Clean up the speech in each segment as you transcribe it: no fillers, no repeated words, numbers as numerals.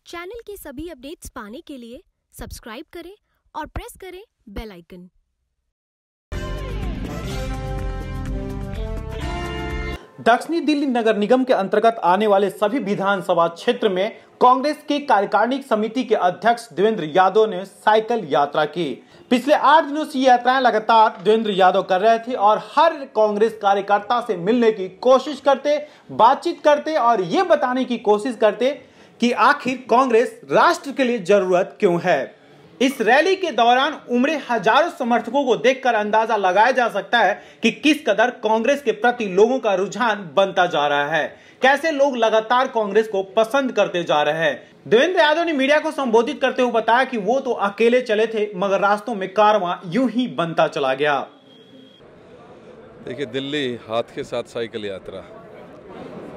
Channel के सभी updates पाने के लिए सब्सक्राइब करें और प्रेस करें बेल आइकन। दक्षिणी दिल्ली नगर निगम के अंतर्गत आने वाले सभी विधानसभा क्षेत्र में कांग्रेस की कार्यकारिणी समिति के अध्यक्ष देवेंद्र यादव ने साइकिल यात्रा की। पिछले 8 दिनों से यात्राएं लगातार देवेंद्र यादव कर रहे थे और हर कांग्रेस कार्यकर्ता से मिलने की कोशिश करते, बातचीत करते और ये बताने की कोशिश करते कि आखिर कांग्रेस राष्ट्र के लिए जरूरत क्यों है। इस रैली के दौरान उमड़े हजारों समर्थकों को देखकर अंदाजा लगाया जा सकता है कि किस कदर कांग्रेस के प्रति लोगों का रुझान बनता जा रहा है, कैसे लोग लगातार कांग्रेस को पसंद करते जा रहे हैं। देवेंद्र यादव ने मीडिया को संबोधित करते हुए बताया कि वो तो अकेले चले थे मगर रास्तों में कारवां यूं ही बनता चला गया। देखिए, दिल्ली हाथ के साथ साइकिल यात्रा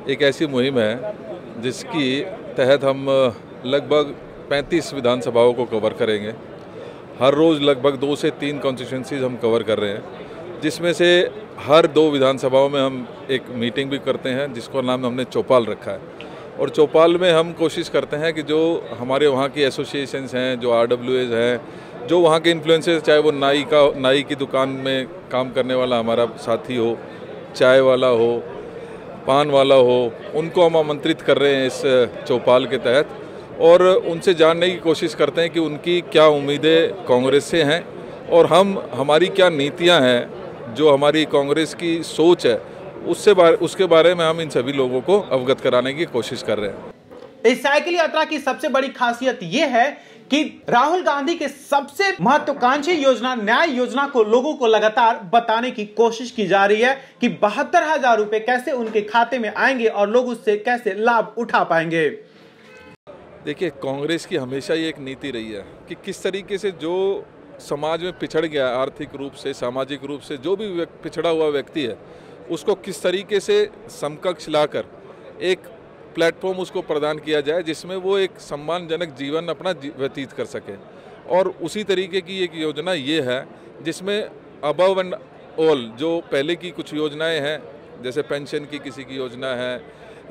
एक ऐसी मुहिम है जिसकी तहत हम लगभग 35 विधानसभाओं को कवर करेंगे। हर रोज़ लगभग 2 से 3 कॉन्स्टिट्यूंसीज हम कवर कर रहे हैं, जिसमें से हर 2 विधानसभाओं में हम एक मीटिंग भी करते हैं जिसको नाम हमने चौपाल रखा है। और चौपाल में हम कोशिश करते हैं कि जो हमारे वहाँ की एसोसिएशंस हैं, जो RWAs हैं, जो वहाँ के इन्फ्लुएंसर्स, चाहे वो नाई की दुकान में काम करने वाला हमारा साथी हो, चाय वाला हो, पान वाला हो, उनको हम आमंत्रित कर रहे हैं इस चौपाल के तहत और उनसे जानने की कोशिश करते हैं कि उनकी क्या उम्मीदें कांग्रेस से हैं और हमारी क्या नीतियां हैं, जो हमारी कांग्रेस की सोच है उसके बारे में हम इन सभी लोगों को अवगत कराने की कोशिश कर रहे हैं। इस साइकिल यात्रा की सबसे बड़ी खासियत यह है कि राहुल गांधी के सबसे महत्वाकांक्षी योजना न्याय योजना को लोगों को लगातार बताने की कोशिश की जा रही है कि 72,000 रुपए कैसे उनके खाते में आएंगे और लोग उससे कैसे लाभ उठा पाएंगे। देखिए, कांग्रेस की हमेशा ये एक नीति रही है कि किस तरीके से जो समाज में पिछड़ गया आर्थिक रूप से, सामाजिक रूप से, जो भी पिछड़ा हुआ व्यक्ति है उसको किस तरीके से समकक्ष लाकर एक प्लेटफॉर्म उसको प्रदान किया जाए जिसमें वो एक सम्मानजनक जीवन अपना व्यतीत कर सके। और उसी तरीके की एक योजना ये है जिसमें अबव एंड ऑल जो पहले की कुछ योजनाएं हैं, जैसे पेंशन की किसी की योजना है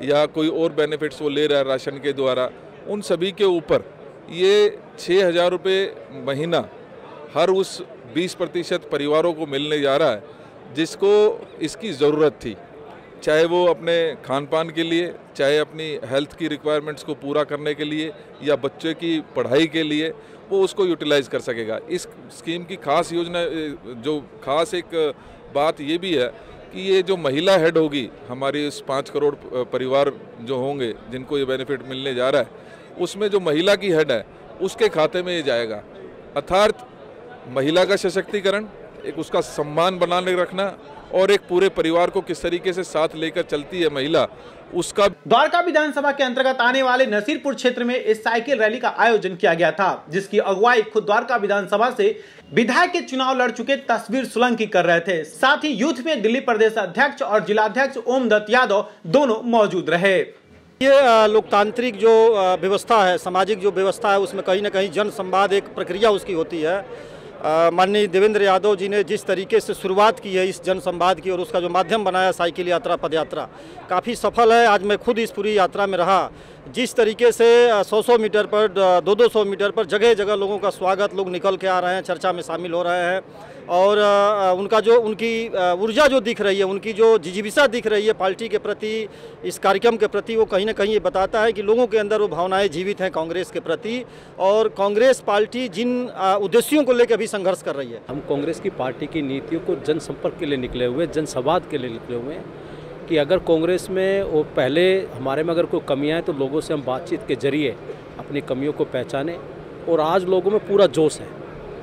या कोई और बेनिफिट्स वो ले रहा है राशन के द्वारा, उन सभी के ऊपर ये 6,000 रुपये महीना हर उस 20% परिवारों को मिलने जा रहा है जिसको इसकी ज़रूरत थी, चाहे वो अपने खान पान के लिए, चाहे अपनी हेल्थ की रिक्वायरमेंट्स को पूरा करने के लिए या बच्चे की पढ़ाई के लिए, वो उसको यूटिलाइज़ कर सकेगा। इस स्कीम की खास योजना, जो खास एक बात ये भी है कि ये जो महिला हेड होगी, हमारी इस 5 करोड़ परिवार जो होंगे जिनको ये बेनिफिट मिलने जा रहा है, उसमें जो महिला की हेड है उसके खाते में ये जाएगा। अर्थात महिला का सशक्तिकरण, एक उसका सम्मान बनाने रखना और एक पूरे परिवार को किस तरीके से साथ लेकर चलती है महिला, उसका। द्वारका विधानसभा के अंतर्गत आने वाले नसीरपुर क्षेत्र में इस साइकिल रैली का आयोजन किया गया था, जिसकी अगुवाई खुद द्वारका विधानसभा से विधायक के चुनाव लड़ चुके तस्वीर सोलंकी कर रहे थे। साथ ही यूथ में दिल्ली प्रदेश अध्यक्ष और जिलाध्यक्ष ओम दत्त यादव दोनों मौजूद रहे। ये लोकतांत्रिक जो व्यवस्था है, सामाजिक जो व्यवस्था है, उसमें कहीं ना कहीं जन संवाद एक प्रक्रिया उसकी होती है। माननीय देवेंद्र यादव जी ने जिस तरीके से शुरुआत की है इस जन संवाद की और उसका जो माध्यम बनाया साइकिल यात्रा, पद यात्रा, काफ़ी सफल है। आज मैं खुद इस पूरी यात्रा में रहा। जिस तरीके से 100-100 मीटर पर, 200-200 मीटर पर जगह जगह लोगों का स्वागत, लोग निकल के आ रहे हैं, चर्चा में शामिल हो रहे हैं और उनकी ऊर्जा जो दिख रही है, उनकी जो जिजीविषा दिख रही है पार्टी के प्रति, इस कार्यक्रम के प्रति, वो कहीं ना कहीं ये बताता है कि लोगों के अंदर वो भावनाएं जीवित हैं कांग्रेस के प्रति और कांग्रेस पार्टी जिन उद्देश्यों को लेकर भी संघर्ष कर रही है। हम कांग्रेस की पार्टी की नीतियों को जनसंपर्क के लिए निकले हुए, जनसंवाद के लिए निकले हुए हैं कि अगर कांग्रेस में वो पहले हमारे में अगर कोई कमियाँ हैं तो लोगों से हम बातचीत के जरिए अपनी कमियों को पहचानें। और आज लोगों में पूरा जोश है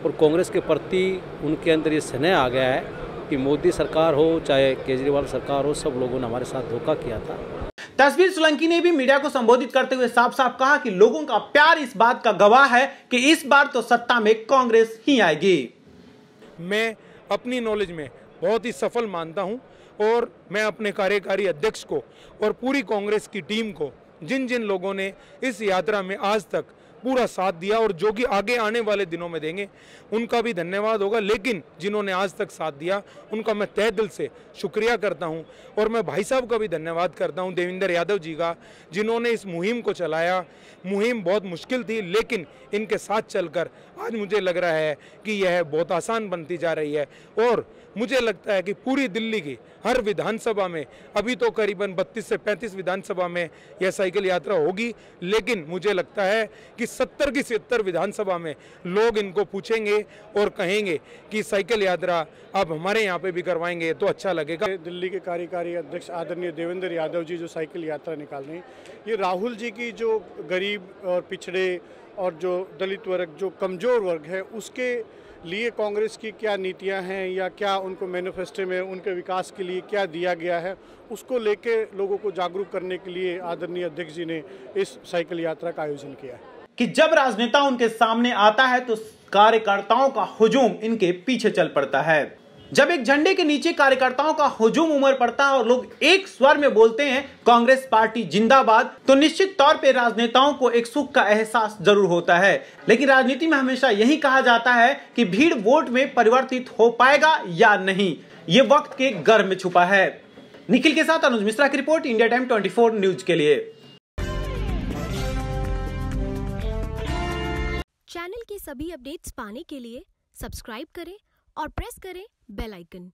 और कांग्रेस के प्रति उनके अंदर ये स्नेह आ गया है कि मोदी सरकार हो चाहे केजरीवाल सरकार हो, सब लोगों ने हमारे साथ धोखा किया था। तस्वीर सोलंकी ने भी मीडिया को संबोधित करते हुए साफ साफ कहा कि लोगों का प्यार इस बात का गवाह है कि इस बार तो सत्ता में कांग्रेस ही आएगी। मैं अपनी नॉलेज में बहुत ही सफल मानता हूं और मैं अपने कार्यकारी अध्यक्ष को और पूरी कांग्रेस की टीम को, जिन जिन लोगों ने इस यात्रा में आज तक पूरा साथ दिया और जो कि आगे आने वाले दिनों में देंगे उनका भी धन्यवाद होगा। लेकिन जिन्होंने आज तक साथ दिया उनका मैं तहे दिल से शुक्रिया करता हूं। और मैं भाई साहब का भी धन्यवाद करता हूं, देवेंद्र यादव जी का, जिन्होंने इस मुहिम को चलाया। मुहिम बहुत मुश्किल थी लेकिन इनके साथ चलकर आज मुझे लग रहा है कि यह बहुत आसान बनती जा रही है। और मुझे लगता है कि पूरी दिल्ली की हर विधानसभा में, अभी तो करीबन 32 से 35 विधानसभा में यह साइकिल यात्रा होगी, लेकिन मुझे लगता है कि 70 की 70 विधानसभा में लोग इनको पूछेंगे और कहेंगे कि साइकिल यात्रा आप हमारे यहाँ पे भी करवाएंगे तो अच्छा लगेगा। दिल्ली के कार्यकारी अध्यक्ष आदरणीय देवेंद्र यादव जी जो साइकिल यात्रा निकाल रहे हैं, ये राहुल जी की जो गरीब और पिछड़े और जो दलित वर्ग, जो कमज़ोर वर्ग है, उसके लिए कांग्रेस की क्या नीतियां हैं या क्या उनको मैनिफेस्टो में उनके विकास के लिए क्या दिया गया है, उसको लेके लोगों को जागरूक करने के लिए आदरणीय अध्यक्ष जी ने इस साइकिल यात्रा का आयोजन किया है। कि जब राजनेता उनके सामने आता है तो कार्यकर्ताओं का हुजूम इनके पीछे चल पड़ता है। जब एक झंडे के नीचे कार्यकर्ताओं का हुजूम उमड़ पड़ता है और लोग एक स्वर में बोलते हैं कांग्रेस पार्टी जिंदाबाद, तो निश्चित तौर पे राजनेताओं को एक सुख का एहसास जरूर होता है। लेकिन राजनीति में हमेशा यही कहा जाता है कि भीड़ वोट में परिवर्तित हो पाएगा या नहीं, ये वक्त के गर्भ में छुपा है। निखिल के साथ अनुज मिश्रा की रिपोर्ट, इंडिया टाइम 24 न्यूज के लिए। चैनल की सभी अपडेट्स पाने के लिए सब्सक्राइब करें और प्रेस करें बेल आइकन।